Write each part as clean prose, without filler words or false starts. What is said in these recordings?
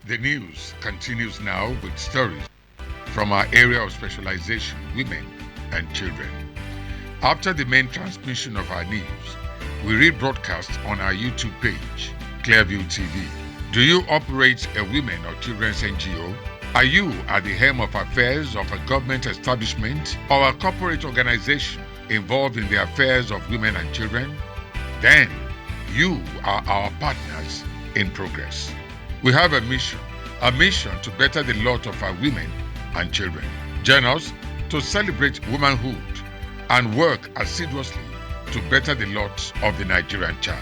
The news continues now with stories from our area of specialization, women and children. After the main transmission of our news, we rebroadcast on our YouTube page, Clearview TV. Do you operate a women or children's NGO? Are you at the helm of affairs of a government establishment or a corporate organization involved in the affairs of women and children? Then you are our partners in progress. We have a mission to better the lot of our women and children. Join us to celebrate womanhood and work assiduously to better the lot of the Nigerian child.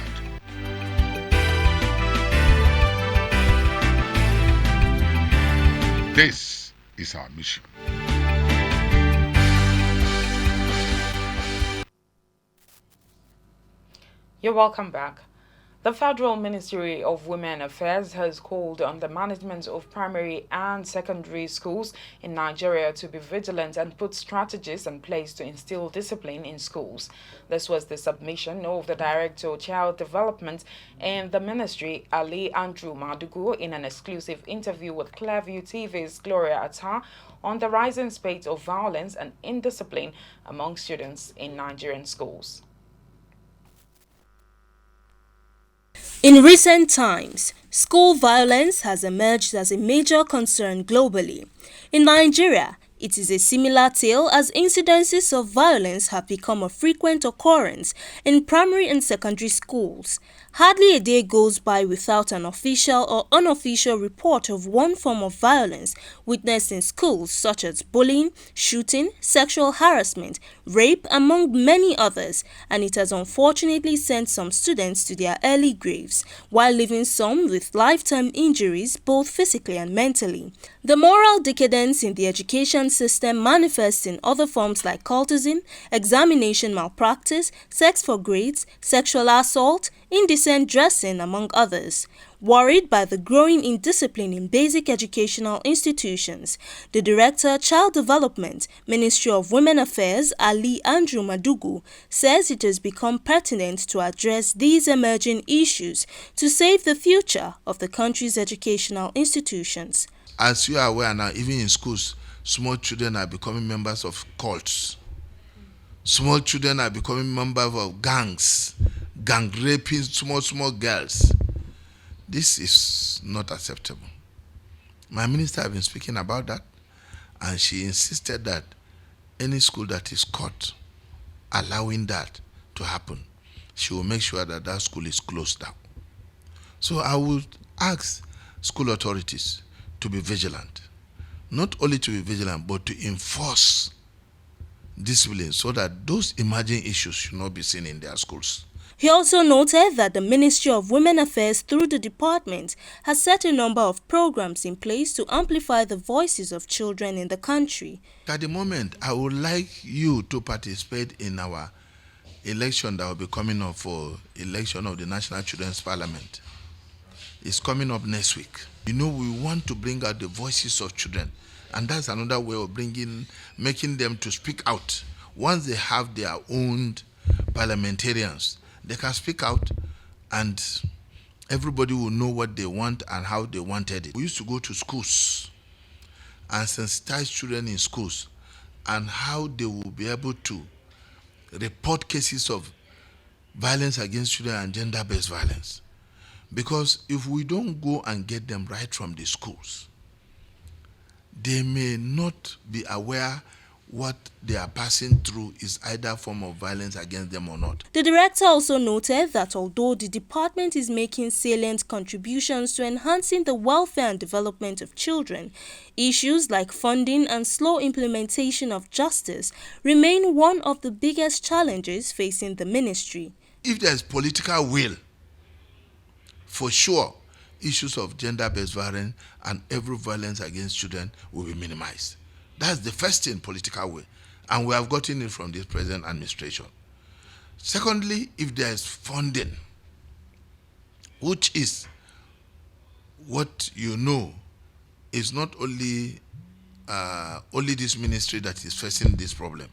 This is our mission. You're welcome back. The Federal Ministry of Women Affairs has called on the management of primary and secondary schools in Nigeria to be vigilant and put strategies in place to instill discipline in schools. This was the submission of the Director of Child Development in the ministry, Ali Andrew Madugu, in an exclusive interview with Clearview TV's Gloria Atta on the rising spate of violence and indiscipline among students in Nigerian schools. In recent times, school violence has emerged as a major concern globally. In Nigeria, it is a similar tale as incidences of violence have become a frequent occurrence in primary and secondary schools. Hardly a day goes by without an official or unofficial report of one form of violence witnessed in schools, such as bullying, shooting, sexual harassment, rape, among many others, and it has unfortunately sent some students to their early graves, while leaving some with lifetime injuries both physically and mentally. The moral decadence in the education system manifests in other forms like cultism, examination malpractice, sex for grades, sexual assault, indecent dressing, among others. Worried by the growing indiscipline in basic educational institutions, the Director, Child Development, Ministry of Women Affairs, Ali Andrew Madugu, says it has become pertinent to address these emerging issues to save the future of the country's educational institutions. As you are aware now, even in schools, small children are becoming members of cults. Small children are becoming members of gangs, gang raping small girls. This is not acceptable. My minister has been speaking about that, and she insisted that any school that is caught allowing that to happen, she will make sure that that school is closed down. So I would ask school authorities to be vigilant. Not only to be vigilant, but to enforce discipline so that those emerging issues should not be seen in their schools. He also noted that the Ministry of Women Affairs through the department has set a number of programs in place to amplify the voices of children in the country. At the moment, I would like you to participate in our election that will be coming up for election of the National Children's Parliament. It's coming up next week. You know, we want to bring out the voices of children, and that's another way of making them to speak out. Once they have their own parliamentarians, they can speak out, and everybody will know what they want and how they wanted it. We used to go to schools and sensitize children in schools and how they will be able to report cases of violence against children and gender-based violence. Because if we don't go and get them right from the schools, they may not be aware what they are passing through is either a form of violence against them or not. The director also noted that although the department is making salient contributions to enhancing the welfare and development of children, issues like funding and slow implementation of justice remain one of the biggest challenges facing the ministry. If there is political will, for sure, issues of gender-based violence and every violence against children will be minimized. That's the first thing, political will. And we have gotten it from this present administration. Secondly, if there is funding, which is what you know, is not only this ministry that is facing this problem.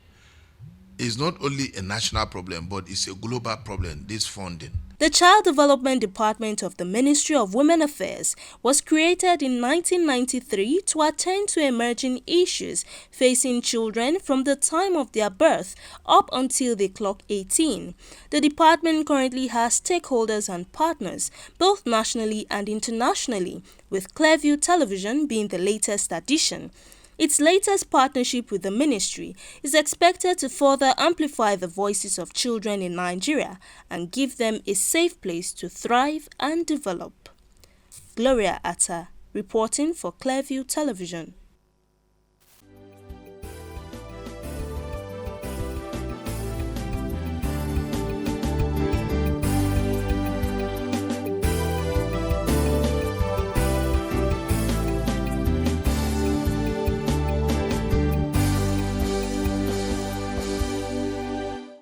It's not only a national problem, but it's a global problem, this funding. The Child Development Department of the Ministry of Women Affairs was created in 1993 to attend to emerging issues facing children from the time of their birth up until they clock 18. The department currently has stakeholders and partners, both nationally and internationally, with Clearview Television being the latest addition. Its latest partnership with the ministry is expected to further amplify the voices of children in Nigeria and give them a safe place to thrive and develop. Gloria Atta, reporting for Clearview Television.